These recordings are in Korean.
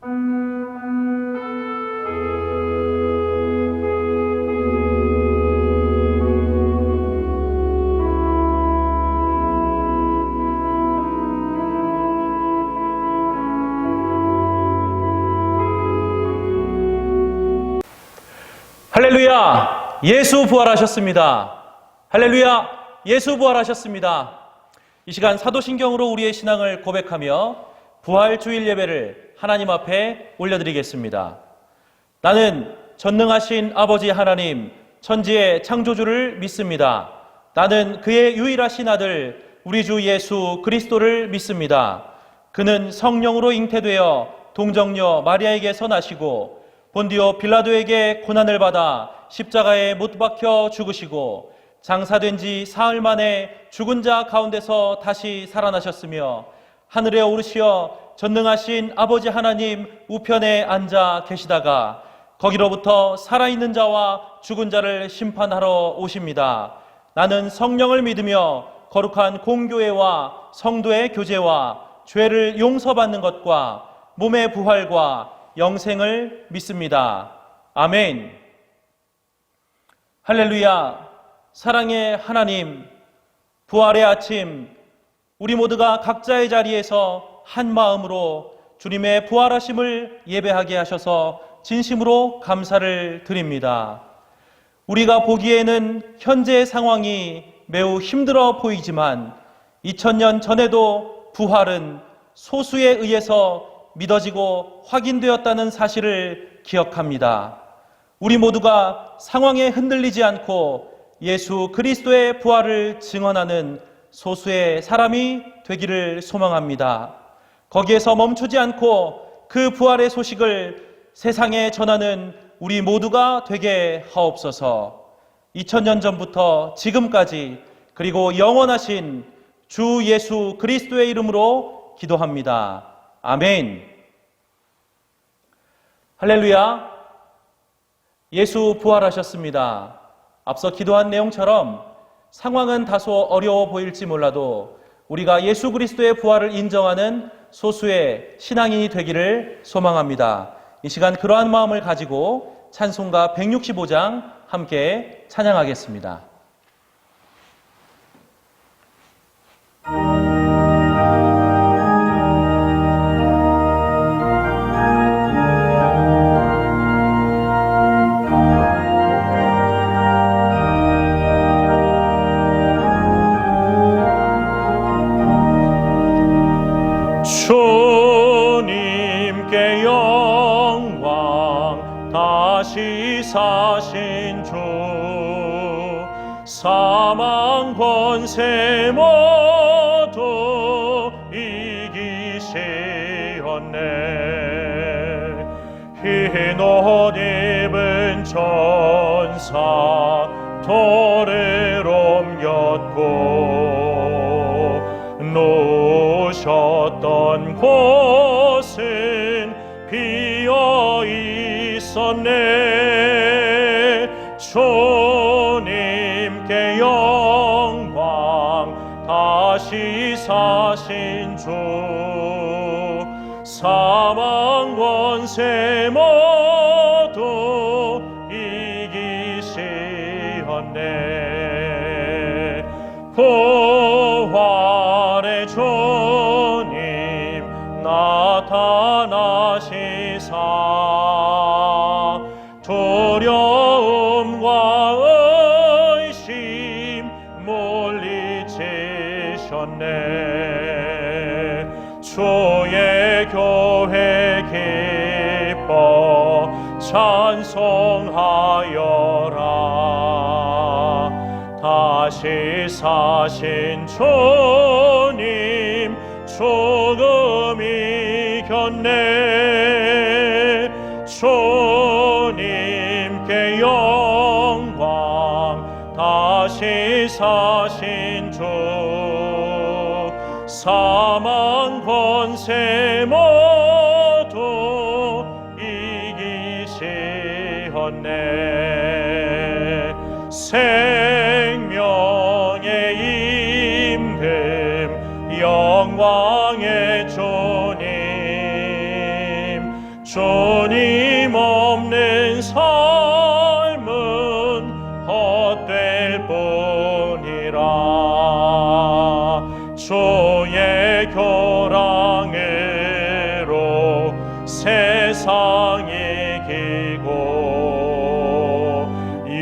할렐루야! 예수 부활하셨습니다. 할렐루야! 예수 부활하셨습니다. 이 시간 사도신경으로 우리의 신앙을 고백하며 부활주일 예배를 하나님 앞에 올려드리겠습니다. 나는 전능하신 아버지 하나님, 천지의 창조주를 믿습니다. 나는 그의 유일하신 아들, 우리 주 예수 그리스도를 믿습니다. 그는 성령으로 잉태되어 동정녀 마리아에게서 나시고 본디오 빌라도에게 고난을 받아 십자가에 못 박혀 죽으시고 장사된 지 사흘 만에 죽은 자 가운데서 다시 살아나셨으며 하늘에 오르시어 전능하신 아버지 하나님 우편에 앉아 계시다가 거기로부터 살아있는 자와 죽은 자를 심판하러 오십니다. 나는 성령을 믿으며 거룩한 공교회와 성도의 교제와 죄를 용서받는 것과 몸의 부활과 영생을 믿습니다. 아멘. 할렐루야. 사랑의 하나님, 부활의 아침, 우리 모두가 각자의 자리에서 한 마음으로 주님의 부활하심을 예배하게 하셔서 진심으로 감사를 드립니다. 우리가 보기에는 현재의 상황이 매우 힘들어 보이지만 2000년 전에도 부활은 소수에 의해서 믿어지고 확인되었다는 사실을 기억합니다. 우리 모두가 상황에 흔들리지 않고 예수 그리스도의 부활을 증언하는 소수의 사람이 되기를 소망합니다. 거기에서 멈추지 않고 그 부활의 소식을 세상에 전하는 우리 모두가 되게 하옵소서. 2000년 전부터 지금까지 그리고 영원하신 주 예수 그리스도의 이름으로 기도합니다. 아멘. 할렐루야. 예수 부활하셨습니다. 앞서 기도한 내용처럼 상황은 다소 어려워 보일지 몰라도 우리가 예수 그리스도의 부활을 인정하는 소수의 신앙인이 되기를 소망합니다. 이 시간 그러한 마음을 가지고 찬송가 165장 함께 찬양하겠습니다. 주님께 영광 다시 사신 주 사망 권세 모두 이기시었네. 흰 옷 입은 천사 돌을 옮겼고 놓으셨던 곳은 비어 있었네. 주님께 영광 다시 사신 주 사망 권세 모두 이기시었네. 부활의 주님 나타나시사 두려움과 의심 물리치셨네. 주의 교회 기뻐 찬송하여라. 다시 사신 주님 죽음 이겼네. 주님께 영광 다시 사신 주 사망 권세 모두 이기시었네. 생명의 임금 영광의 주님 주님 없는 삶은 헛될 뿐이라. 주의 교랑으로 세상 이기고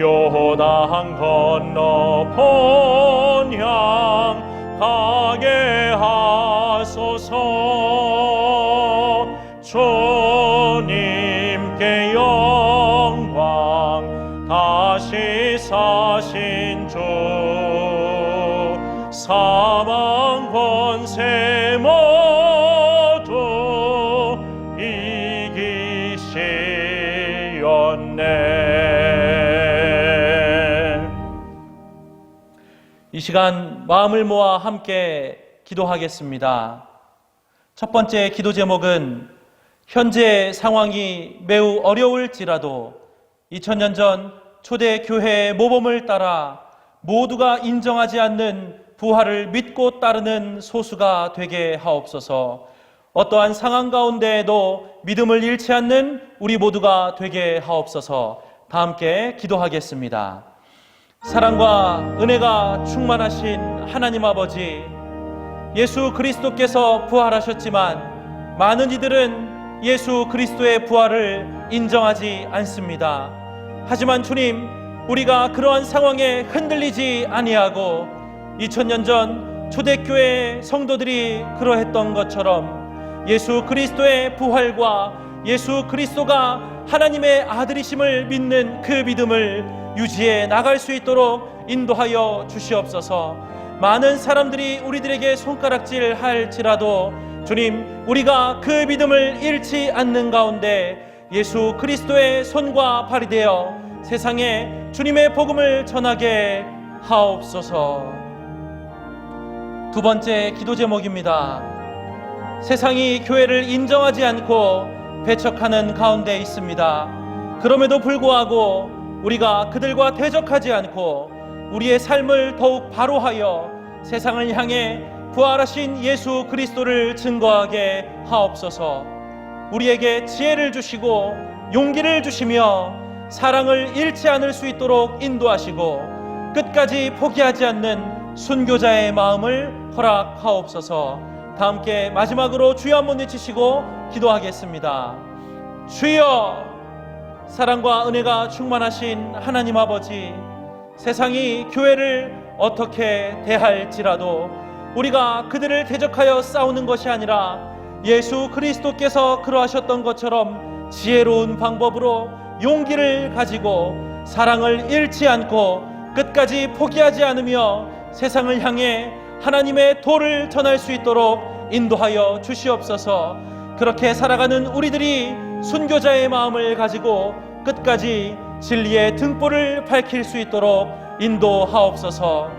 요단 건너 본향 가게 하소서. 주님께 영광 다시 사신 주 사망 권세 모두 이기시었네. 이 시간 마음을 모아 함께 기도하겠습니다. 첫 번째 기도 제목은 현재 상황이 매우 어려울지라도 2000년 전 초대 교회의 모범을 따라 모두가 인정하지 않는 부활을 믿고 따르는 소수가 되게 하옵소서. 어떠한 상황 가운데에도 믿음을 잃지 않는 우리 모두가 되게 하옵소서. 다 함께 기도하겠습니다. 사랑과 은혜가 충만하신 하나님 아버지, 예수 그리스도께서 부활하셨지만 많은 이들은 예수 그리스도의 부활을 인정하지 않습니다. 하지만 주님, 우리가 그러한 상황에 흔들리지 아니하고 2000년 전 초대교회 성도들이 그러했던 것처럼 예수 그리스도의 부활과 예수 그리스도가 하나님의 아들이심을 믿는 그 믿음을 유지해 나갈 수 있도록 인도하여 주시옵소서. 많은 사람들이 우리들에게 손가락질 할지라도 주님, 우리가 그 믿음을 잃지 않는 가운데 예수 그리스도의 손과 발이 되어 세상에 주님의 복음을 전하게 하옵소서. 두 번째 기도 제목입니다. 세상이 교회를 인정하지 않고 배척하는 가운데 있습니다. 그럼에도 불구하고 우리가 그들과 대적하지 않고 우리의 삶을 더욱 바로하여 세상을 향해 부활하신 예수 그리스도를 증거하게 하옵소서. 우리에게 지혜를 주시고 용기를 주시며 사랑을 잃지 않을 수 있도록 인도하시고 끝까지 포기하지 않는 순교자의 마음을 허락하옵소서. 다 함께 마지막으로 주여 한번 외치시고 기도하겠습니다. 주여, 사랑과 은혜가 충만하신 하나님 아버지, 세상이 교회를 어떻게 대할지라도 우리가 그들을 대적하여 싸우는 것이 아니라 예수 그리스도께서 그러하셨던 것처럼 지혜로운 방법으로 용기를 가지고 사랑을 잃지 않고 끝까지 포기하지 않으며 세상을 향해 하나님의 도를 전할 수 있도록 인도하여 주시옵소서. 그렇게 살아가는 우리들이 순교자의 마음을 가지고 끝까지 진리의 등불을 밝힐 수 있도록 인도하옵소서.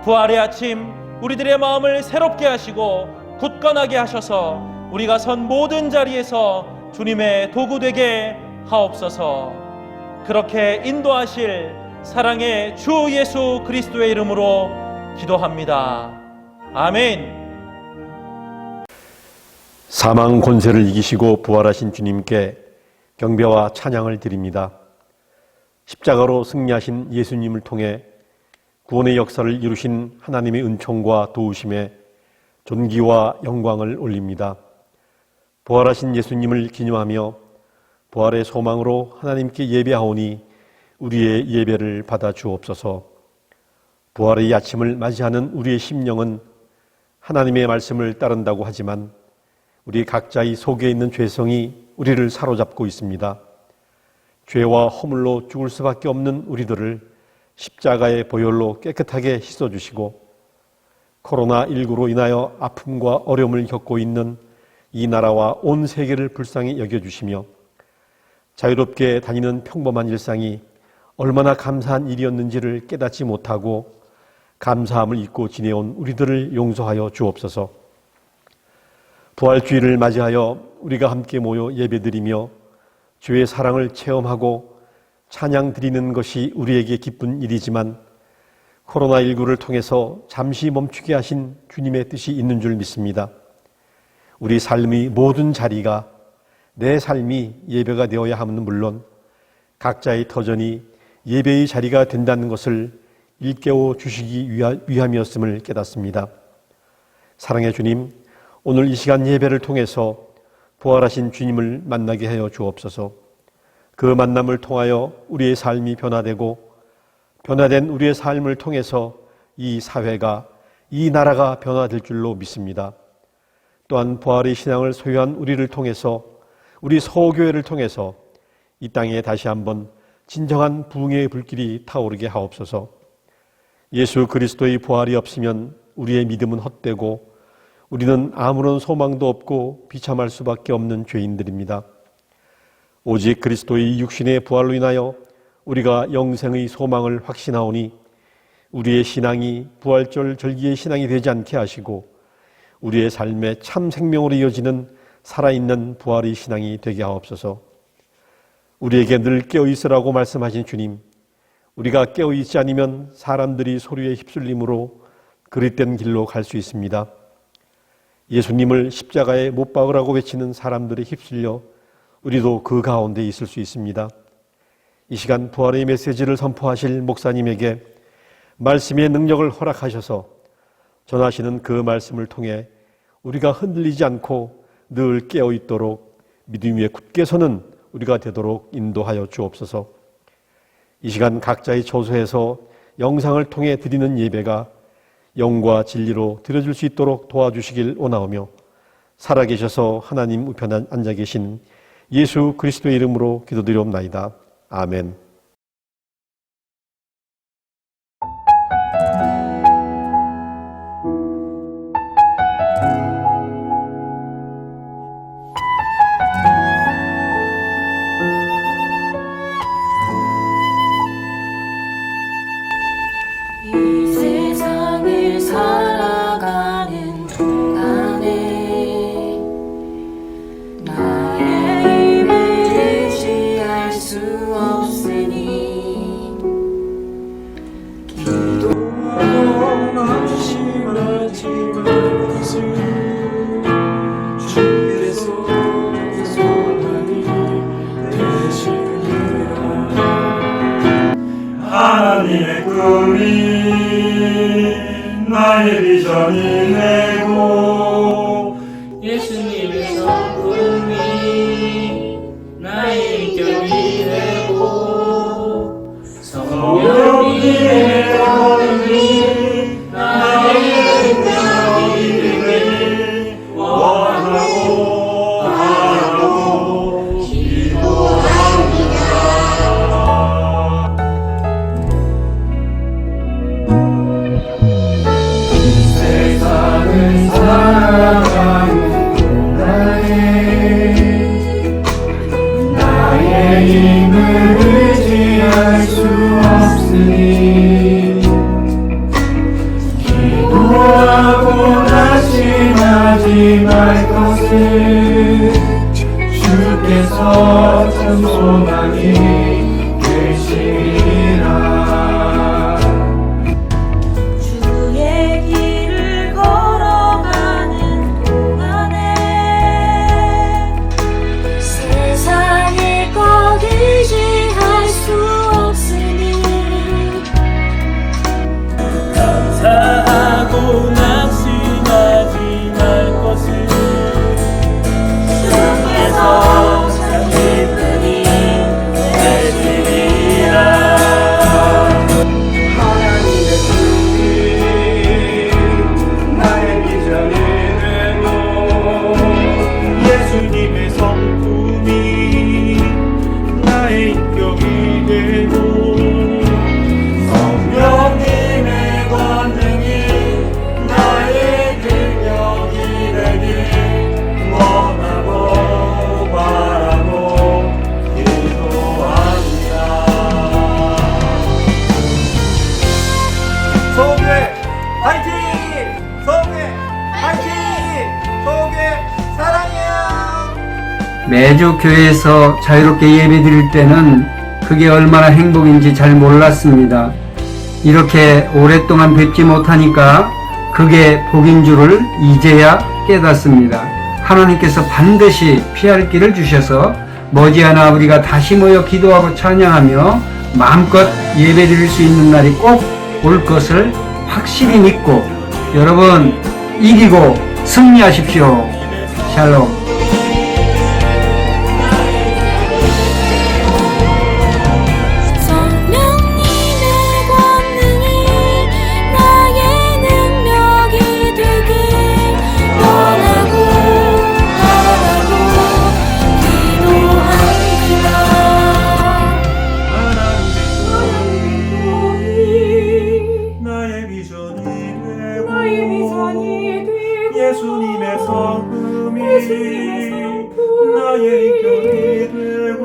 부활의 아침 우리들의 마음을 새롭게 하시고 굳건하게 하셔서 우리가 선 모든 자리에서 주님의 도구 되게 하옵소서. 그렇게 인도하실 사랑의 주 예수 그리스도의 이름으로 기도합니다. 아멘. 사망 권세를 이기시고 부활하신 주님께 경배와 찬양을 드립니다. 십자가로 승리하신 예수님을 통해 구원의 역사를 이루신 하나님의 은총과 도우심에 존귀와 영광을 올립니다. 부활하신 예수님을 기념하며 부활의 소망으로 하나님께 예배하오니 우리의 예배를 받아 주옵소서. 부활의 아침을 맞이하는 우리의 심령은 하나님의 말씀을 따른다고 하지만 우리 각자의 속에 있는 죄성이 우리를 사로잡고 있습니다. 죄와 허물로 죽을 수밖에 없는 우리들을 십자가의 보혈로 깨끗하게 씻어주시고 코로나19로 인하여 아픔과 어려움을 겪고 있는 이 나라와 온 세계를 불쌍히 여겨주시며 자유롭게 다니는 평범한 일상이 얼마나 감사한 일이었는지를 깨닫지 못하고 감사함을 잊고 지내온 우리들을 용서하여 주옵소서. 부활주의를 맞이하여 우리가 함께 모여 예배드리며 주의 사랑을 체험하고 찬양 드리는 것이 우리에게 기쁜 일이지만 코로나19를 통해서 잠시 멈추게 하신 주님의 뜻이 있는 줄 믿습니다. 우리 삶의 모든 자리가 내 삶이 예배가 되어야 함은 물론 각자의 터전이 예배의 자리가 된다는 것을 일깨워 주시기 위함이었음을 깨닫습니다. 사랑의 주님, 오늘 이 시간 예배를 통해서 부활하신 주님을 만나게 하여 주옵소서. 그 만남을 통하여 우리의 삶이 변화되고 변화된 우리의 삶을 통해서 이 사회가, 이 나라가 변화될 줄로 믿습니다. 또한 부활의 신앙을 소유한 우리를 통해서, 우리 서교회를 통해서 이 땅에 다시 한번 진정한 부흥의 불길이 타오르게 하옵소서. 예수 그리스도의 부활이 없으면 우리의 믿음은 헛되고 우리는 아무런 소망도 없고 비참할 수밖에 없는 죄인들입니다. 오직 그리스도의 육신의 부활로 인하여 우리가 영생의 소망을 확신하오니 우리의 신앙이 부활절 절기의 신앙이 되지 않게 하시고 우리의 삶의 참 생명으로 이어지는 살아있는 부활의 신앙이 되게 하옵소서. 우리에게 늘 깨어있으라고 말씀하신 주님, 우리가 깨어있지 않으면 사람들이 소리에 휩쓸림으로 그릇된 길로 갈 수 있습니다. 예수님을 십자가에 못 박으라고 외치는 사람들에 휩쓸려 우리도 그 가운데 있을 수 있습니다. 이 시간 부활의 메시지를 선포하실 목사님에게 말씀의 능력을 허락하셔서 전하시는 그 말씀을 통해 우리가 흔들리지 않고 늘 깨어있도록 믿음 위에 굳게 서는 우리가 되도록 인도하여 주옵소서. 이 시간 각자의 처소에서 영상을 통해 드리는 예배가 영과 진리로 드려질 수 있도록 도와주시길 원하오며 살아계셔서 하나님 우편에 앉아 계신 예수 그리스도의 이름으로 기도드리옵나이다. 아멘. 이 세상을 살아가는 동안에 나의 힘을 의지할 수 없으니 기도하고 낙심하지만 것을 주께서 소망이 되시리라. 하나님의 꿈이 나의 비전이 되고 예수님의 성품이 나의 인격이 되고 성령님의 권능이 나의 인격이 되길 원하고 바라고 기도합니다. 세상을 살아가는 동안에 나의 힘을 의지할 수 없으니 기도하고 낙심하지 말 것을 주께서 참 소망이 되시리라. 주의 길을 걸어가는 동안에 세상의 것 의지할 수 없으니 감사하고 낙심하지 말 것을 주께서 참 기쁘니 되시리라. 하나님의 뜻이 나의 비전이 되고 예수님의 성품이 나의 인격이 되고 성령님의 권능이 나의 능력이 되길 원하고 바라고 기도합니다. 소교회 파이팅! 소교회 파이팅! 소교회 사랑해요! 매주 교회에서 자유롭게 예배드릴 때는 그게 얼마나 행복인지 잘 몰랐습니다. 이렇게 오랫동안 뵙지 못하니까 그게 복인 줄을 이제야 깨닫습니다. 하나님께서 반드시 피할 길을 주셔서 머지않아 우리가 다시 모여 기도하고 찬양하며 마음껏 예배드릴 수 있는 날이 꼭 올 것을 확실히 믿고 여러분 이기고 승리하십시오. 샬롬. 성령님의 권능이 나의 능력이 되길 원하고 바라고 기도합니다. 나의 비전이 되고 예수님의 성품이 나의 인격이 되고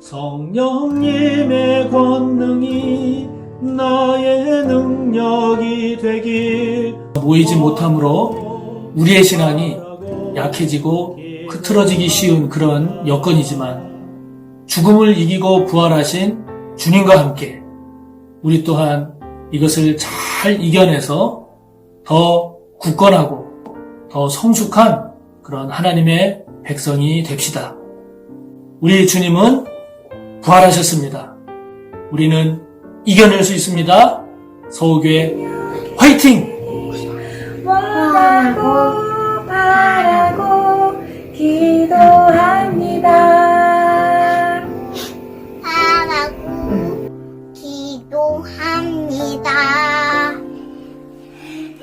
성령님의 권능이 나의 능력이 되길. 모이지 못함으로 우리의 신앙이 약해지고 흐트러지기 쉬운 그런 여건이지만 죽음을 이기고 부활하신 주님과 함께 우리 또한 이것을 잘 이겨내서 더 굳건하고 더 성숙한 그런 하나님의 백성이 됩시다. 우리 주님은 부활하셨습니다. 우리는 이겨낼 수 있습니다. 서울교회 화이팅! 원하고 바라고 기도합니다. 바라고 기도합니다.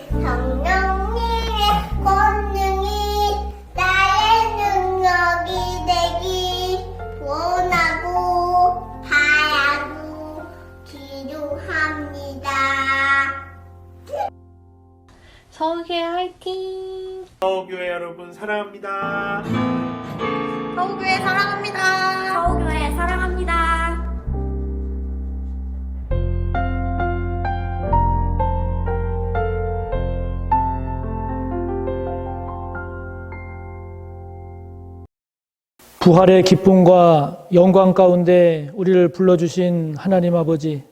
성령님의 권능이 나의 능력이 되길 원하고 바라고 기도합니다. 서울교회 화이팅! 서울교회 여러분 사랑합니다. 서울교회 사랑합니다. 서울교회 사랑합니다. 부활의 기쁨과 영광 가운데 우리를 불러주신 하나님 아버지,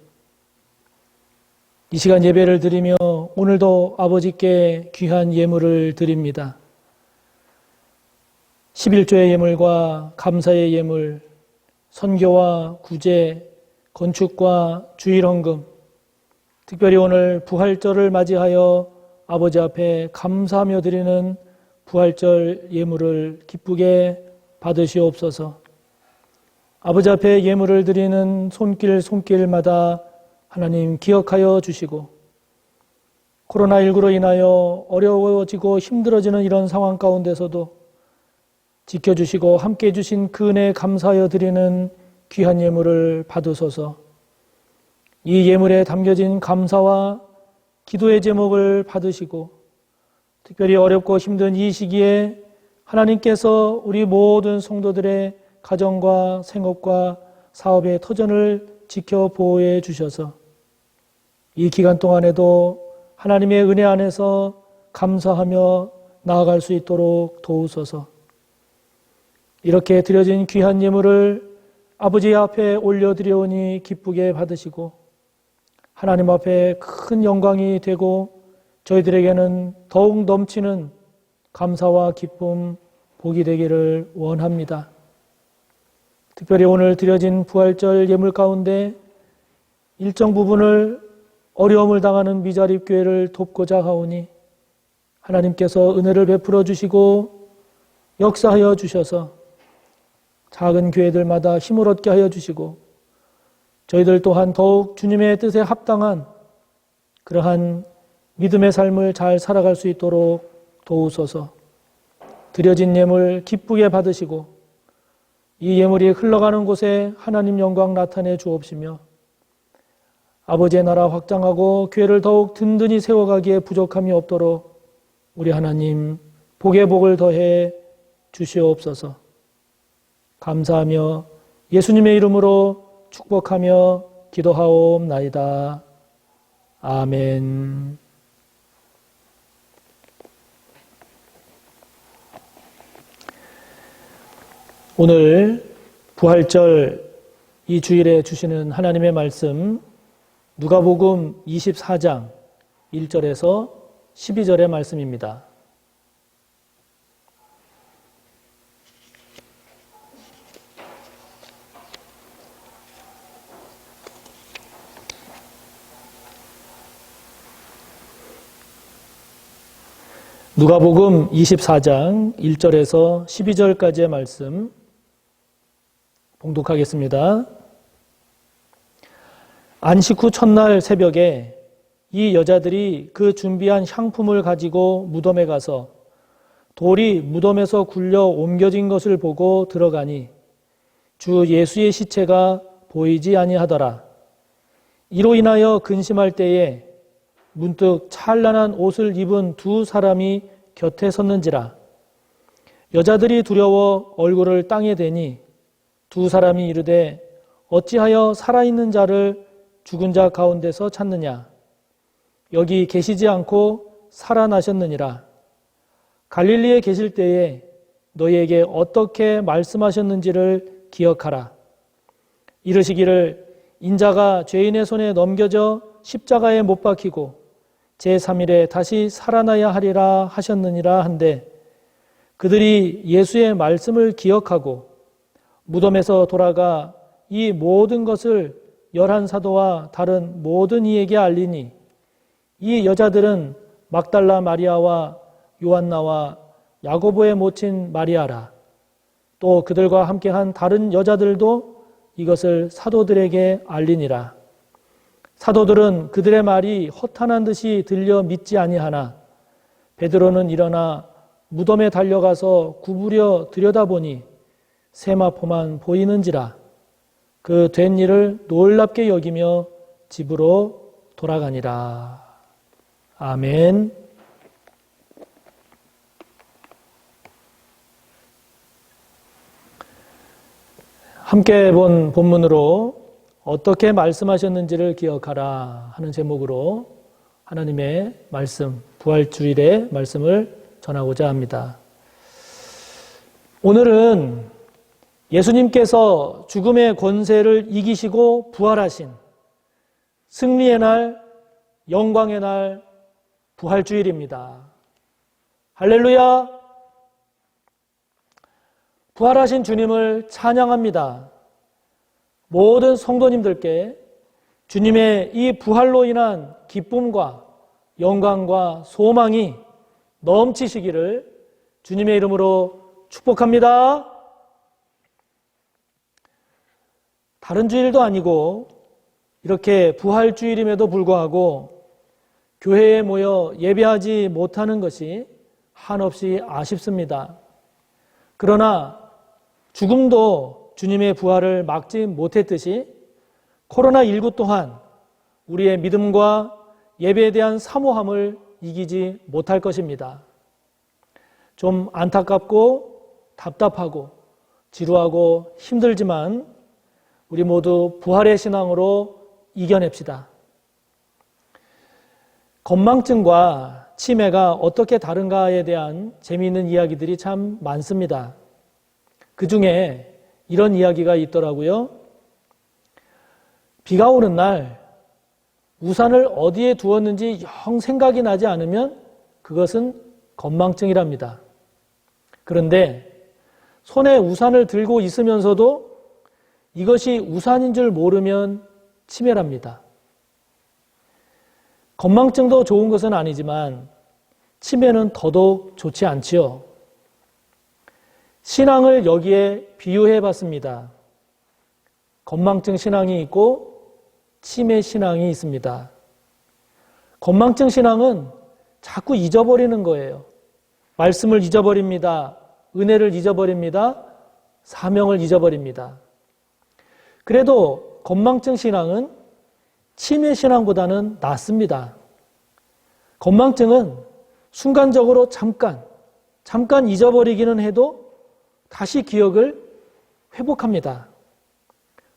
이 시간 예배를 드리며 오늘도 아버지께 귀한 예물을 드립니다. 11조의 예물과 감사의 예물, 선교와 구제, 건축과 주일헌금, 특별히 오늘 부활절을 맞이하여 아버지 앞에 감사하며 드리는 부활절 예물을 기쁘게 받으시옵소서. 아버지 앞에 예물을 드리는 손길마다 하나님 기억하여 주시고, 코로나19로 인하여 어려워지고 힘들어지는 이런 상황 가운데서도 지켜주시고 함께해 주신 그 은혜에 감사하여 드리는 귀한 예물을 받으소서. 이 예물에 담겨진 감사와 기도의 제목을 받으시고, 특별히 어렵고 힘든 이 시기에 하나님께서 우리 모든 성도들의 가정과 생업과 사업의 터전을 지켜 보호해 주셔서 이 기간 동안에도 하나님의 은혜 안에서 감사하며 나아갈 수 있도록 도우소서. 이렇게 드려진 귀한 예물을 아버지 앞에 올려드려오니 기쁘게 받으시고 하나님 앞에 큰 영광이 되고 저희들에게는 더욱 넘치는 감사와 기쁨, 복이 되기를 원합니다. 특별히 오늘 드려진 부활절 예물 가운데 일정 부분을 어려움을 당하는 미자립 교회를 돕고자 하오니 하나님께서 은혜를 베풀어 주시고 역사하여 주셔서 작은 교회들마다 힘을 얻게 하여 주시고 저희들 또한 더욱 주님의 뜻에 합당한 그러한 믿음의 삶을 잘 살아갈 수 있도록 도우소서. 드려진 예물 기쁘게 받으시고 이 예물이 흘러가는 곳에 하나님 영광 나타내 주옵시며 아버지의 나라 확장하고 교회를 더욱 든든히 세워가기에 부족함이 없도록 우리 하나님 복의 복을 더해 주시옵소서. 감사하며 예수님의 이름으로 축복하며 기도하옵나이다. 아멘. 오늘 부활절 이 주일에 주시는 하나님의 말씀 누가복음 24장 1절에서 12절의 말씀입니다. 누가복음 24장 1절에서 12절까지의 말씀 봉독하겠습니다. 안식 후 첫날 새벽에 이 여자들이 그 준비한 향품을 가지고 무덤에 가서 돌이 무덤에서 굴려 옮겨진 것을 보고 들어가니 주 예수의 시체가 보이지 아니하더라. 이로 인하여 근심할 때에 문득 찬란한 옷을 입은 두 사람이 곁에 섰는지라. 여자들이 두려워 얼굴을 땅에 대니 두 사람이 이르되 어찌하여 살아있는 자를 죽은 자 가운데서 찾느냐. 여기 계시지 않고 살아나셨느니라. 갈릴리에 계실 때에 너희에게 어떻게 말씀하셨는지를 기억하라. 이르시기를 인자가 죄인의 손에 넘겨져 십자가에 못 박히고 제3일에 다시 살아나야 하리라 하셨느니라 한데 그들이 예수의 말씀을 기억하고 무덤에서 돌아가 이 모든 것을 11사도와 다른 모든 이에게 알리니 이 여자들은 막달라 마리아와 요한나와 야고보의 모친 마리아라. 또 그들과 함께한 다른 여자들도 이것을 사도들에게 알리니라. 사도들은 그들의 말이 허탄한 듯이 들려 믿지 아니하나 베드로는 일어나 무덤에 달려가서 구부려 들여다보니 세마포만 보이는지라. 그 된 일을 놀랍게 여기며 집으로 돌아가니라. 아멘. 함께 본 본문으로 어떻게 말씀하셨는지를 기억하라 하는 제목으로 하나님의 말씀, 부활주일의 말씀을 전하고자 합니다. 오늘은 예수님께서 죽음의 권세를 이기시고 부활하신 승리의 날, 영광의 날, 부활주일입니다. 할렐루야! 부활하신 주님을 찬양합니다. 모든 성도님들께 주님의 이 부활로 인한 기쁨과 영광과 소망이 넘치시기를 주님의 이름으로 축복합니다. 다른 주일도 아니고 이렇게 부활주일임에도 불구하고 교회에 모여 예배하지 못하는 것이 한없이 아쉽습니다. 그러나 죽음도 주님의 부활을 막지 못했듯이 코로나19 또한 우리의 믿음과 예배에 대한 사모함을 이기지 못할 것입니다. 좀 안타깝고 답답하고 지루하고 힘들지만 우리 모두 부활의 신앙으로 이겨냅시다. 건망증과 치매가 어떻게 다른가에 대한 재미있는 이야기들이 참 많습니다. 그 중에 이런 이야기가 있더라고요. 비가 오는 날 우산을 어디에 두었는지 영 생각이 나지 않으면 그것은 건망증이랍니다. 그런데 손에 우산을 들고 있으면서도 이것이 우산인 줄 모르면 치매랍니다. 건망증도 좋은 것은 아니지만 치매는 더더욱 좋지 않지요. 신앙을 여기에 비유해 봤습니다. 건망증 신앙이 있고 치매 신앙이 있습니다. 건망증 신앙은 자꾸 잊어버리는 거예요. 말씀을 잊어버립니다. 은혜를 잊어버립니다. 사명을 잊어버립니다. 그래도 건망증 신앙은 치매 신앙보다는 낫습니다. 건망증은 순간적으로 잠깐 잊어버리기는 해도 다시 기억을 회복합니다.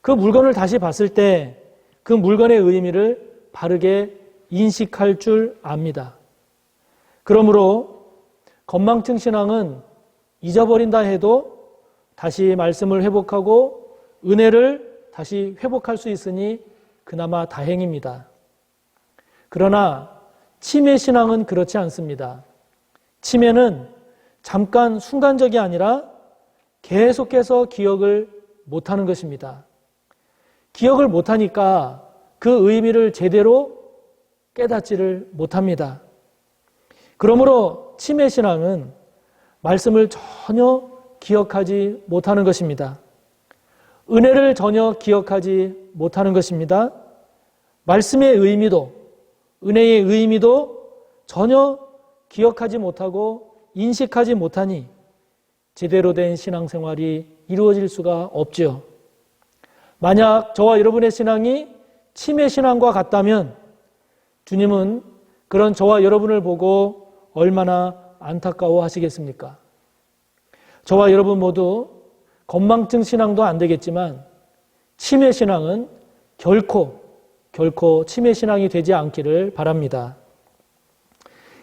그 물건을 다시 봤을 때 그 물건의 의미를 바르게 인식할 줄 압니다. 그러므로 건망증 신앙은 잊어버린다 해도 다시 말씀을 회복하고 은혜를 다시 회복할 수 있으니 그나마 다행입니다. 그러나 치매 신앙은 그렇지 않습니다. 치매는 잠깐 순간적이 아니라 계속해서 기억을 못하는 것입니다. 기억을 못하니까 그 의미를 제대로 깨닫지를 못합니다. 그러므로 치매 신앙은 말씀을 전혀 기억하지 못하는 것입니다. 은혜를 전혀 기억하지 못하는 것입니다. 말씀의 의미도, 은혜의 의미도 전혀 기억하지 못하고 인식하지 못하니 제대로 된 신앙생활이 이루어질 수가 없죠. 만약 저와 여러분의 신앙이 치매 신앙과 같다면 주님은 그런 저와 여러분을 보고 얼마나 안타까워 하시겠습니까? 저와 여러분 모두 건망증 신앙도 안 되겠지만 치매 신앙은 결코 치매 신앙이 되지 않기를 바랍니다.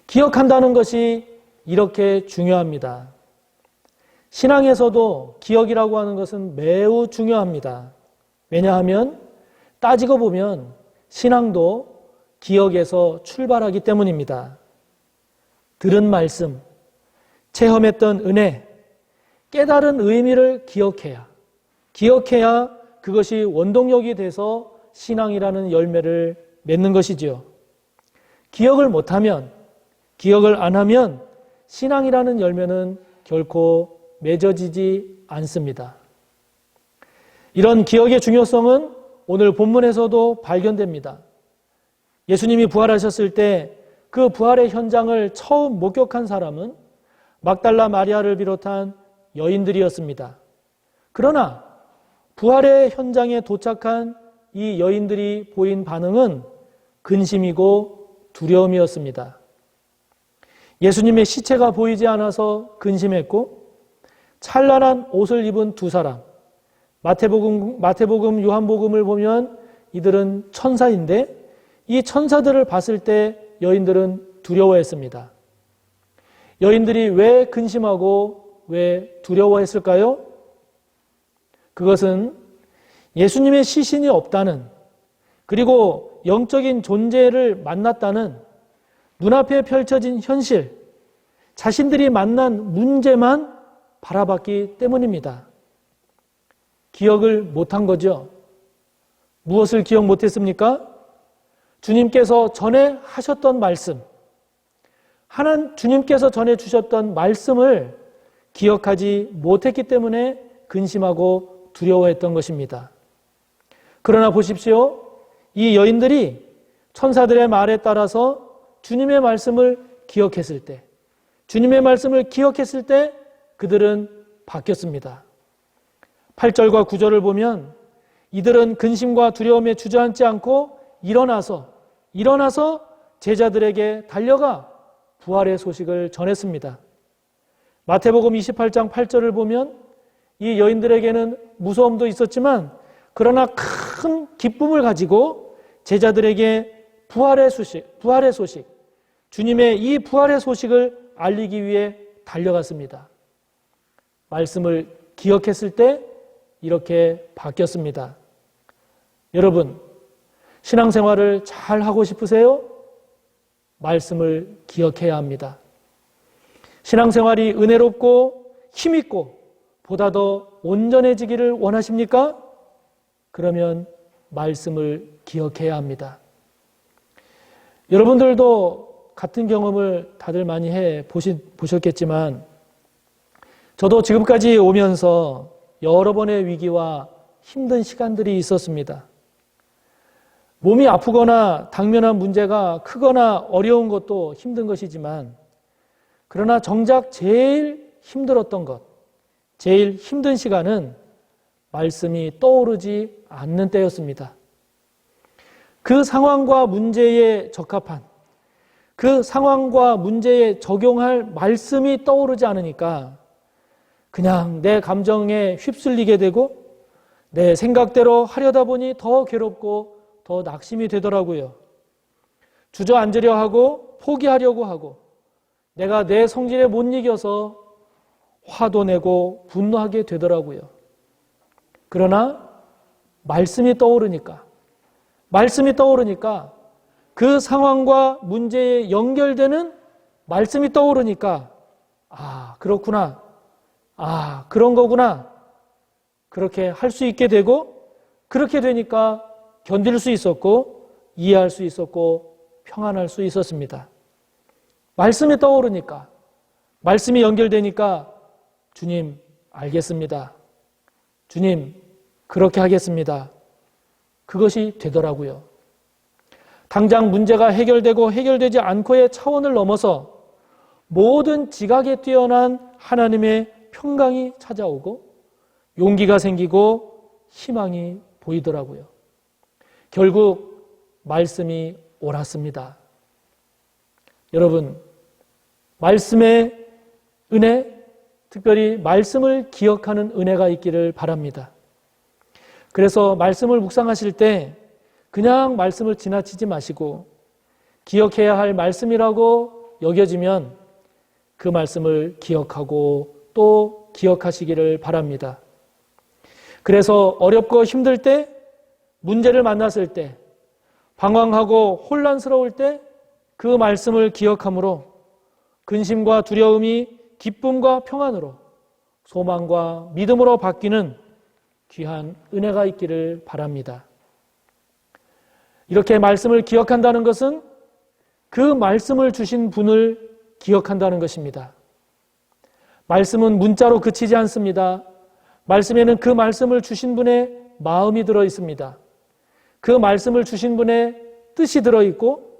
기억한다는 것이 이렇게 중요합니다. 신앙에서도 기억이라고 하는 것은 매우 중요합니다. 왜냐하면 따지고 보면 신앙도 기억에서 출발하기 때문입니다. 들은 말씀, 체험했던 은혜, 깨달은 의미를 기억해야 그것이 원동력이 돼서 신앙이라는 열매를 맺는 것이지요. 기억을 못하면, 기억을 안 하면 신앙이라는 열매는 결코 맺어지지 않습니다. 이런 기억의 중요성은 오늘 본문에서도 발견됩니다. 예수님이 부활하셨을 때 그 부활의 현장을 처음 목격한 사람은 막달라 마리아를 비롯한 여인들이었습니다. 그러나 부활의 현장에 도착한 이 여인들이 보인 반응은 근심이고 두려움이었습니다. 예수님의 시체가 보이지 않아서 근심했고 찬란한 옷을 입은 두 사람, 마태복음, 요한복음을 보면 이들은 천사인데 이 천사들을 봤을 때 여인들은 두려워했습니다. 여인들이 왜 근심하고 왜 두려워했을까요? 그것은 예수님의 시신이 없다는, 그리고 영적인 존재를 만났다는 눈앞에 펼쳐진 현실, 자신들이 만난 문제만 바라봤기 때문입니다. 기억을 못한 거죠. 무엇을 기억 못했습니까? 주님께서 전에 하셨던 말씀, 주님께서 전해 주셨던 말씀을 기억하지 못했기 때문에 근심하고 두려워했던 것입니다. 그러나 보십시오. 이 여인들이 천사들의 말에 따라서 주님의 말씀을 기억했을 때, 그들은 바뀌었습니다. 8절과 9절을 보면 이들은 근심과 두려움에 주저앉지 않고 일어나서 제자들에게 달려가 부활의 소식을 전했습니다. 마태복음 28장 8절을 보면 이 여인들에게는 무서움도 있었지만 그러나 큰 기쁨을 가지고 제자들에게 부활의 소식, 주님의 이 부활의 소식을 알리기 위해 달려갔습니다. 말씀을 기억했을 때 이렇게 바뀌었습니다. 여러분, 신앙생활을 잘 하고 싶으세요? 말씀을 기억해야 합니다. 신앙생활이 은혜롭고 힘있고 보다 더 온전해지기를 원하십니까? 그러면 말씀을 기억해야 합니다. 여러분들도 같은 경험을 다들 많이 보셨겠지만 저도 지금까지 오면서 여러 번의 위기와 힘든 시간들이 있었습니다. 몸이 아프거나 당면한 문제가 크거나 어려운 것도 힘든 것이지만 그러나 정작 제일 힘들었던 것, 제일 힘든 시간은 말씀이 떠오르지 않는 때였습니다. 그 상황과 문제에 적합한, 그 상황과 문제에 적용할 말씀이 떠오르지 않으니까 그냥 내 감정에 휩쓸리게 되고 내 생각대로 하려다 보니 더 괴롭고 더 낙심이 되더라고요. 주저앉으려 하고 포기하려고 하고 내가 내 성질에 못 이겨서 화도 내고 분노하게 되더라고요. 그러나 말씀이 떠오르니까 그 상황과 문제에 연결되는 말씀이 떠오르니까 그렇구나. 그런 거구나. 그렇게 할 수 있게 되고 그렇게 되니까 견딜 수 있었고 이해할 수 있었고 평안할 수 있었습니다. 말씀이 떠오르니까 말씀이 연결되니까 주님, 알겠습니다. 주님, 그렇게 하겠습니다. 그것이 되더라고요. 당장 문제가 해결되고 해결되지 않고의 차원을 넘어서 모든 지각에 뛰어난 하나님의 평강이 찾아오고 용기가 생기고 희망이 보이더라고요. 결국 말씀이 옳았습니다. 여러분, 말씀의 은혜, 특별히 말씀을 기억하는 은혜가 있기를 바랍니다. 그래서 말씀을 묵상하실 때 그냥 말씀을 지나치지 마시고 기억해야 할 말씀이라고 여겨지면 그 말씀을 기억하고 또 기억하시기를 바랍니다. 그래서 어렵고 힘들 때, 문제를 만났을 때, 방황하고 혼란스러울 때 그 말씀을 기억함으로 근심과 두려움이 기쁨과 평안으로 소망과 믿음으로 바뀌는 귀한 은혜가 있기를 바랍니다. 이렇게 말씀을 기억한다는 것은 그 말씀을 주신 분을 기억한다는 것입니다. 말씀은 문자로 그치지 않습니다. 말씀에는 그 말씀을 주신 분의 마음이 들어 있습니다. 그 말씀을 주신 분의 뜻이 들어 있고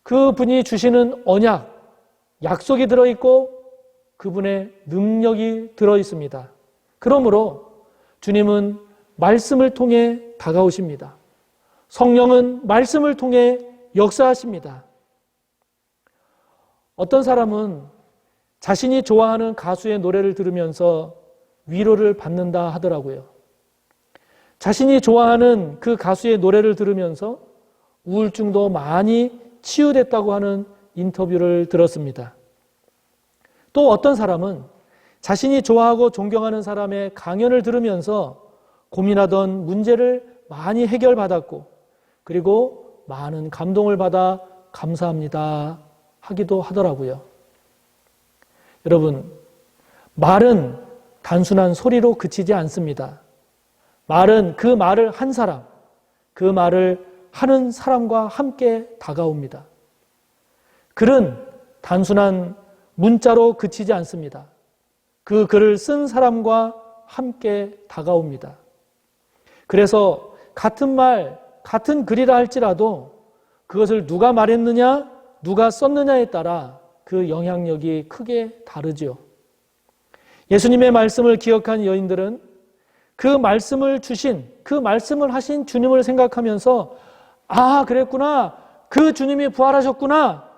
그 분이 주시는 언약, 약속이 들어 있고 그분의 능력이 들어 있습니다. 그러므로 주님은 말씀을 통해 다가오십니다. 성령은 말씀을 통해 역사하십니다. 어떤 사람은 자신이 좋아하는 가수의 노래를 들으면서 위로를 받는다 하더라고요. 자신이 좋아하는 그 가수의 노래를 들으면서 우울증도 많이 치유됐다고 하는 인터뷰를 들었습니다. 또 어떤 사람은 자신이 좋아하고 존경하는 사람의 강연을 들으면서 고민하던 문제를 많이 해결받았고 그리고 많은 감동을 받아 감사합니다 하기도 하더라고요. 여러분, 말은 단순한 소리로 그치지 않습니다. 말은 그 말을 한 사람, 그 말을 하는 사람과 함께 다가옵니다. 글은 단순한 문자로 그치지 않습니다. 그 글을 쓴 사람과 함께 다가옵니다. 그래서 같은 말, 같은 글이라 할지라도 그것을 누가 말했느냐, 누가 썼느냐에 따라 그 영향력이 크게 다르죠. 예수님의 말씀을 기억한 여인들은 그 말씀을 주신, 그 말씀을 하신 주님을 생각하면서 아, 그랬구나. 그 주님이 부활하셨구나.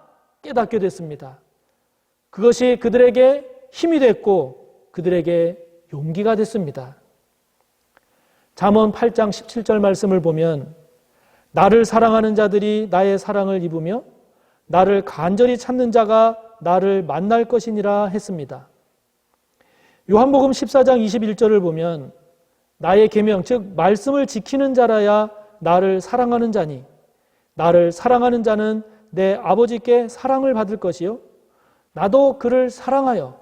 깨닫게 됐습니다. 그것이 그들에게 힘이 됐고 그들에게 용기가 됐습니다. 잠언 8장 17절 말씀을 보면 나를 사랑하는 자들이 나의 사랑을 입으며 나를 간절히 찾는 자가 나를 만날 것이니라 했습니다. 요한복음 14장 21절을 보면 나의 계명, 즉 말씀을 지키는 자라야 나를 사랑하는 자니 나를 사랑하는 자는 내 아버지께 사랑을 받을 것이요 나도 그를 사랑하여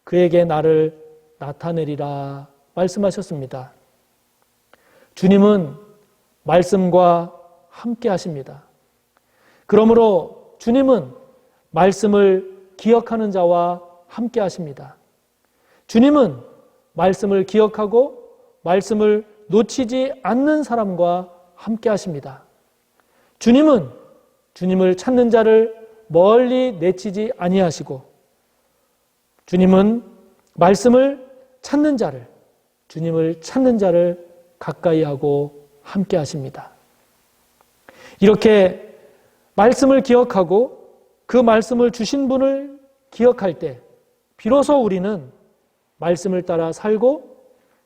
그에게 나를 나타내리라 말씀하셨습니다. 주님은 말씀과 함께 하십니다. 그러므로 주님은 말씀을 기억하는 자와 함께 하십니다. 주님은 말씀을 기억하고 말씀을 놓치지 않는 사람과 함께 하십니다. 주님은 주님을 찾는 자를 멀리 내치지 아니하시고 주님은 말씀을 찾는 자를, 주님을 찾는 자를 가까이 하고 함께 하십니다. 이렇게 말씀을 기억하고 그 말씀을 주신 분을 기억할 때 비로소 우리는 말씀을 따라 살고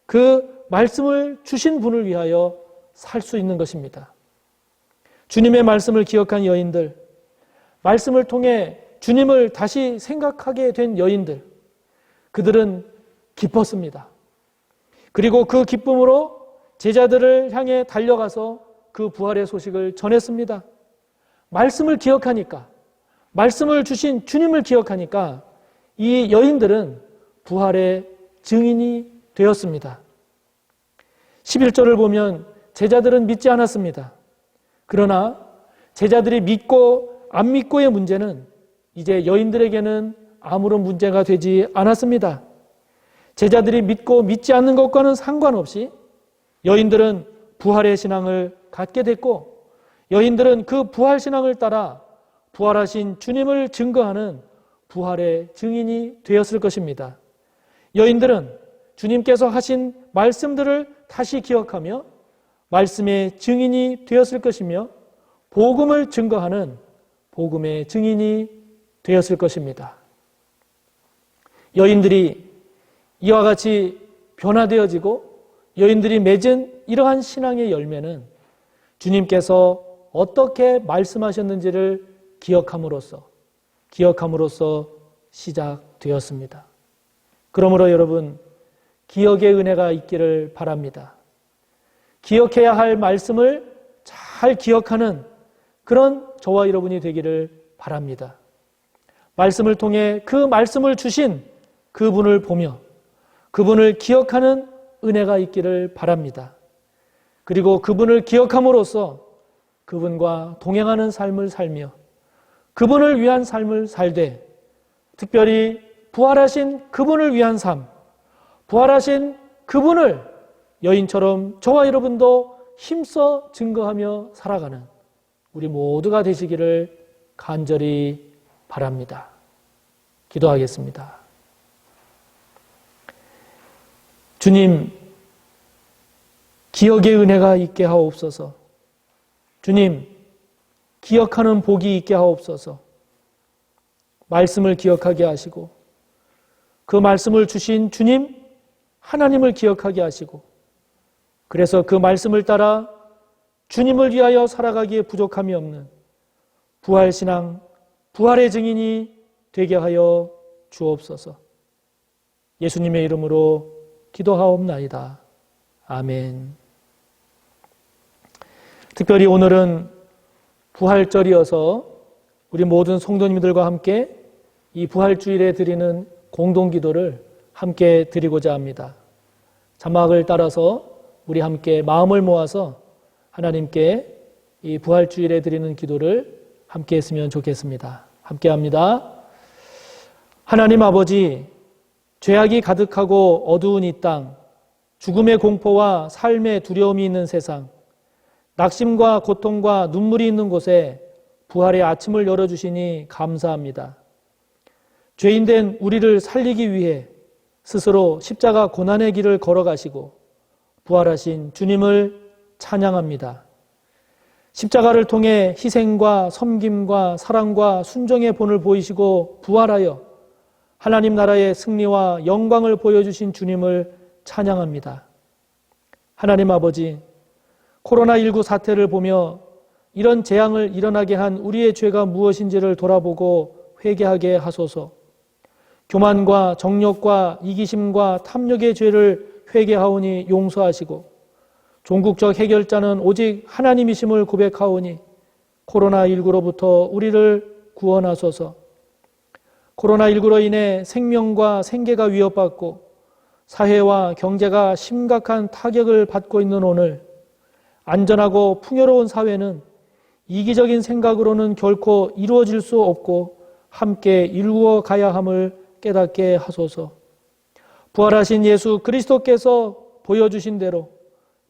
그 말씀을 주신 분을 위하여 살 수 있는 것입니다. 주님의 말씀을 기억한 여인들, 말씀을 통해 주님을 다시 생각하게 된 여인들, 그들은 기뻤습니다. 그리고 그 기쁨으로 제자들을 향해 달려가서 그 부활의 소식을 전했습니다. 말씀을 기억하니까, 말씀을 주신 주님을 기억하니까 이 여인들은 부활의 증인이 되었습니다. 11절을 보면 제자들은 믿지 않았습니다. 그러나 제자들이 믿고 안 믿고의 문제는 이제 여인들에게는 아무런 문제가 되지 않았습니다. 제자들이 믿고 믿지 않는 것과는 상관없이 여인들은 부활의 신앙을 갖게 됐고, 여인들은 그 부활 신앙을 따라 부활하신 주님을 증거하는 부활의 증인이 되었을 것입니다. 여인들은 주님께서 하신 말씀들을 다시 기억하며 말씀의 증인이 되었을 것이며 복음을 증거하는 복음의 증인이 되었을 것입니다. 여인들이 이와 같이 변화되어지고 여인들이 맺은 이러한 신앙의 열매는 주님께서 어떻게 말씀하셨는지를 기억함으로써 시작되었습니다. 그러므로 여러분, 기억의 은혜가 있기를 바랍니다. 기억해야 할 말씀을 잘 기억하는 그런 저와 여러분이 되기를 바랍니다. 말씀을 통해 그 말씀을 주신 그분을 보며 그분을 기억하는 은혜가 있기를 바랍니다. 그리고 그분을 기억함으로써 그분과 동행하는 삶을 살며 그분을 위한 삶을 살되, 특별히 부활하신 그분을 위한 삶, 부활하신 그분을 여인처럼 저와 여러분도 힘써 증거하며 살아가는 우리 모두가 되시기를 간절히 바랍니다. 기도하겠습니다. 주님, 기억의 은혜가 있게 하옵소서. 주님, 기억하는 복이 있게 하옵소서. 말씀을 기억하게 하시고 그 말씀을 주신 주님 하나님을 기억하게 하시고, 그래서 그 말씀을 따라 주님을 위하여 살아가기에 부족함이 없는 부활신앙, 부활의 증인이 되게 하여 주옵소서. 예수님의 이름으로 기도하옵나이다. 아멘. 특별히 오늘은 부활절이어서 우리 모든 성도님들과 함께 이 부활주일에 드리는 공동기도를 함께 드리고자 합니다. 자막을 따라서 우리 함께 마음을 모아서 하나님께 이 부활주일에 드리는 기도를 함께 했으면 좋겠습니다. 함께 합니다. 하나님 아버지, 죄악이 가득하고 어두운 이 땅, 죽음의 공포와 삶의 두려움이 있는 세상, 낙심과 고통과 눈물이 있는 곳에 부활의 아침을 열어주시니 감사합니다. 죄인된 우리를 살리기 위해 스스로 십자가 고난의 길을 걸어가시고 부활하신 주님을 찬양합니다. 십자가를 통해 희생과 섬김과 사랑과 순종의 본을 보이시고 부활하여 하나님 나라의 승리와 영광을 보여주신 주님을 찬양합니다. 하나님 아버지, 코로나19 사태를 보며 이런 재앙을 일어나게 한 우리의 죄가 무엇인지를 돌아보고 회개하게 하소서. 교만과 정욕과 이기심과 탐욕의 죄를 회개하오니 용서하시고, 종국적 해결자는 오직 하나님이심을 고백하오니 코로나19로부터 우리를 구원하소서. 코로나19로 인해 생명과 생계가 위협받고 사회와 경제가 심각한 타격을 받고 있는 오늘, 안전하고 풍요로운 사회는 이기적인 생각으로는 결코 이루어질 수 없고 함께 이루어 가야 함을 깨닫게 하소서. 부활하신 예수 그리스도께서 보여주신 대로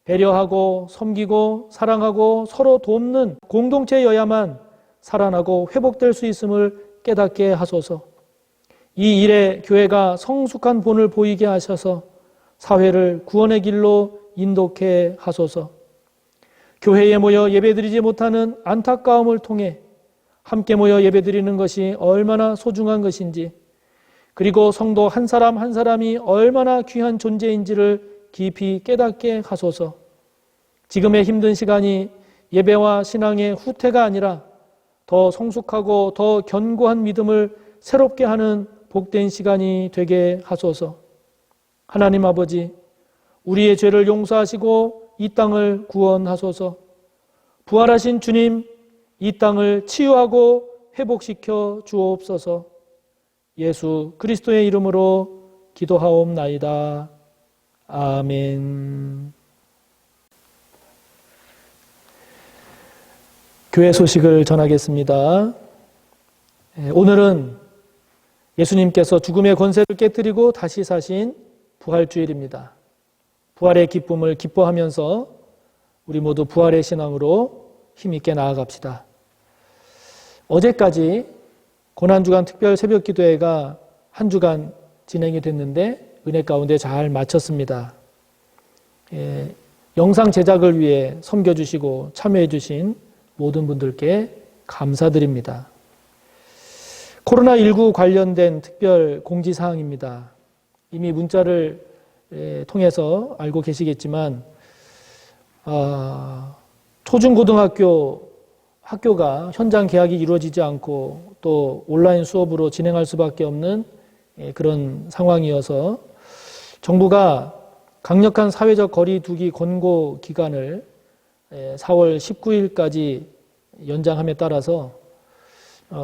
배려하고 섬기고 사랑하고 서로 돕는 공동체여야만 살아나고 회복될 수 있음을 깨닫게 하소서. 이 일에 교회가 성숙한 본을 보이게 하셔서 사회를 구원의 길로 인도케 하소서. 교회에 모여 예배드리지 못하는 안타까움을 통해 함께 모여 예배드리는 것이 얼마나 소중한 것인지, 그리고 성도 한 사람 한 사람이 얼마나 귀한 존재인지를 깊이 깨닫게 하소서. 지금의 힘든 시간이 예배와 신앙의 후퇴가 아니라 더 성숙하고 더 견고한 믿음을 새롭게 하는 복된 시간이 되게 하소서. 하나님 아버지, 우리의 죄를 용서하시고 이 땅을 구원하소서. 부활하신 주님, 이 땅을 치유하고 회복시켜 주옵소서. 예수 그리스도의 이름으로 기도하옵나이다. 아멘. 교회 소식을 전하겠습니다. 오늘은 예수님께서 죽음의 권세를 깨뜨리고 다시 사신 부활주일입니다. 부활의 기쁨을 기뻐하면서 우리 모두 부활의 신앙으로 힘있게 나아갑시다. 어제까지 고난주간 특별 새벽 기도회가 한 주간 진행이 됐는데 은혜 가운데 잘 마쳤습니다. 영상 제작을 위해 섬겨주시고 참여해주신 모든 분들께 감사드립니다. 코로나19 관련된 특별 공지사항입니다. 이미 문자를 통해서 알고 계시겠지만 학교가 현장 개학이 이루어지지 않고 또 온라인 수업으로 진행할 수밖에 없는 그런 상황이어서 정부가 강력한 사회적 거리 두기 권고 기간을 4월 19일까지 연장함에 따라서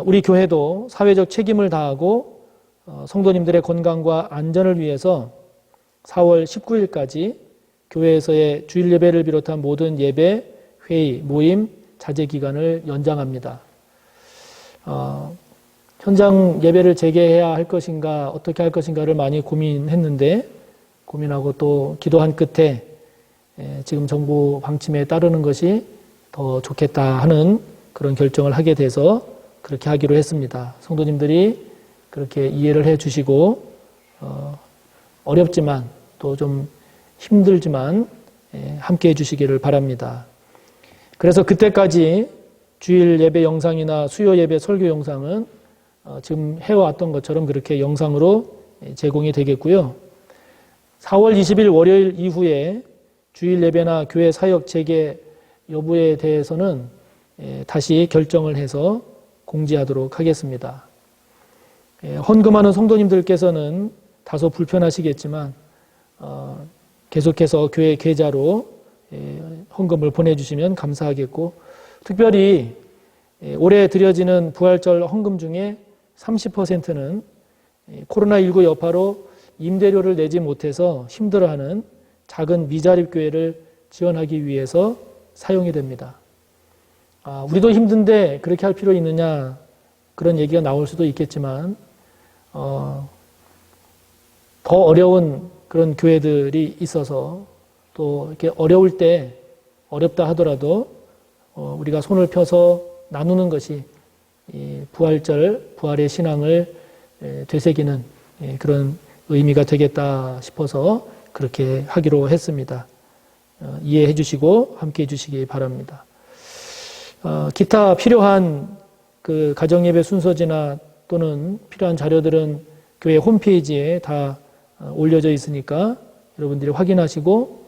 우리 교회도 사회적 책임을 다하고 성도님들의 건강과 안전을 위해서 4월 19일까지 교회에서의 주일 예배를 비롯한 모든 예배, 회의, 모임, 자제 기간을 연장합니다. 현장 예배를 재개해야 할 것인가 어떻게 할 것인가를 많이 고민하고 또 기도한 끝에 지금 정부 방침에 따르는 것이 더 좋겠다 하는 그런 결정을 하게 돼서 그렇게 하기로 했습니다. 성도님들이 그렇게 이해를 해 주시고 어렵지만 또 좀 힘들지만 함께 해 주시기를 바랍니다. 그래서 그때까지 주일 예배 영상이나 수요 예배 설교 영상은 지금 해왔던 것처럼 그렇게 영상으로 제공이 되겠고요. 4월 20일 월요일 이후에 주일 예배나 교회 사역 재개 여부에 대해서는 다시 결정을 해서 공지하도록 하겠습니다. 헌금하는 성도님들께서는 다소 불편하시겠지만 계속해서 교회 계좌로 헌금을 보내주시면 감사하겠고 특별히 올해 드려지는 부활절 헌금 중에 30%는 코로나19 여파로 임대료를 내지 못해서 힘들어하는 작은 미자립 교회를 지원하기 위해서 사용이 됩니다. 우리도 힘든데 그렇게 할 필요 있느냐 그런 얘기가 나올 수도 있겠지만 더 어려운 그런 교회들이 있어서 또 이렇게 어려울 때 어렵다 하더라도 우리가 손을 펴서 나누는 것이 이 부활절, 부활의 신앙을 되새기는 그런 의미가 되겠다 싶어서 그렇게 하기로 했습니다. 이해해 주시고 함께 해 주시기 바랍니다. 기타 필요한 그 가정예배 순서지나 또는 필요한 자료들은 교회 홈페이지에 다 올려져 있으니까 여러분들이 확인하시고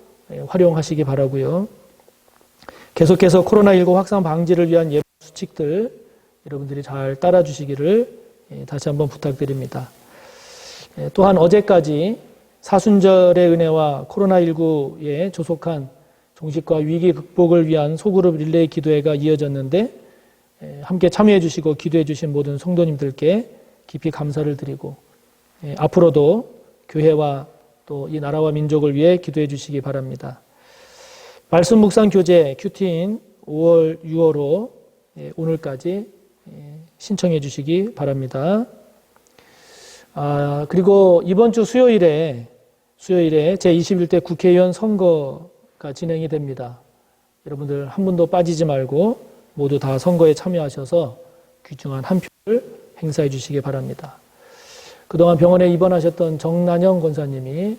활용하시기 바라고요. 계속해서 코로나19 확산 방지를 위한 예방 수칙들 여러분들이 잘 따라 주시기를 다시 한번 부탁드립니다. 또한 어제까지 사순절의 은혜와 코로나19에 조속한 종식과 위기 극복을 위한 소그룹 릴레이 기도회가 이어졌는데 함께 참여해 주시고 기도해 주신 모든 성도님들께 깊이 감사를 드리고 앞으로도 교회와 또 이 나라와 민족을 위해 기도해 주시기 바랍니다. 말씀 묵상 교재 큐티인 5월, 6월호 오늘까지 신청해 주시기 바랍니다. 그리고 이번 주 수요일에 제21대 국회의원 선거가 진행이 됩니다. 여러분들 한 분도 빠지지 말고 모두 다 선거에 참여하셔서 귀중한 한 표를 행사해 주시기 바랍니다. 그동안 병원에 입원하셨던 정난영 권사님이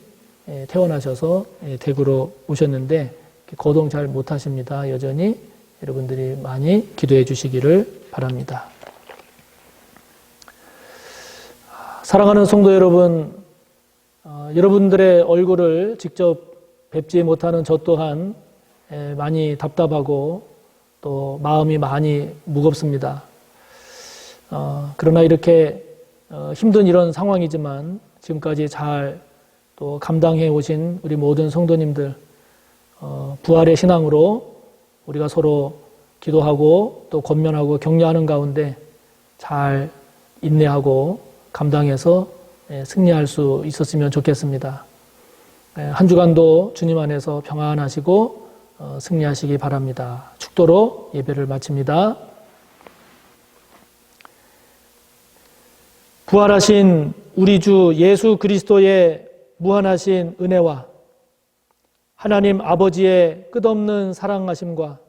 퇴원하셔서 대구로 오셨는데 거동 잘 못하십니다. 여전히 여러분들이 많이 기도해 주시기를 바랍니다. 사랑하는 성도 여러분, 여러분들의 얼굴을 직접 뵙지 못하는 저 또한 많이 답답하고 또 마음이 많이 무겁습니다. 그러나 이렇게 힘든 이런 상황이지만 지금까지 잘 또 감당해 오신 우리 모든 성도님들 부활의 신앙으로 우리가 서로 기도하고 또 권면하고 격려하는 가운데 잘 인내하고 감당해서 승리할 수 있었으면 좋겠습니다. 한 주간도 주님 안에서 평안하시고 승리하시기 바랍니다. 축도로 예배를 마칩니다. 부활하신 우리 주 예수 그리스도의 무한하신 은혜와 하나님 아버지의 끝없는 사랑하심과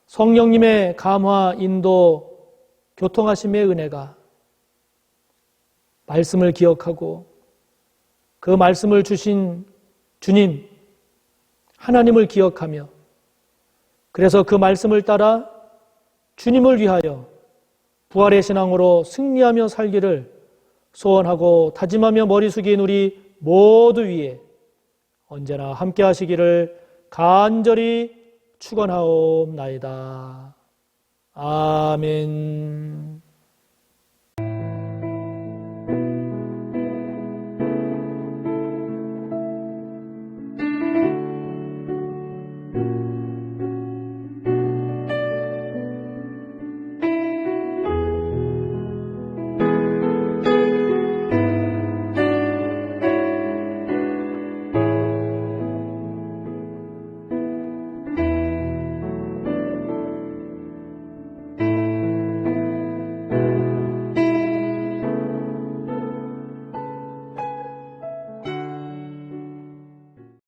성령님의 감화, 인도, 교통하심의 은혜가 말씀을 기억하고 그 말씀을 주신 주님, 하나님을 기억하며 그래서 그 말씀을 따라 주님을 위하여 부활의 신앙으로 승리하며 살기를 소원하고 다짐하며 머리 숙인 우리 모두 위에 언제나 함께 하시기를 간절히 축원하옵나이다. 아멘.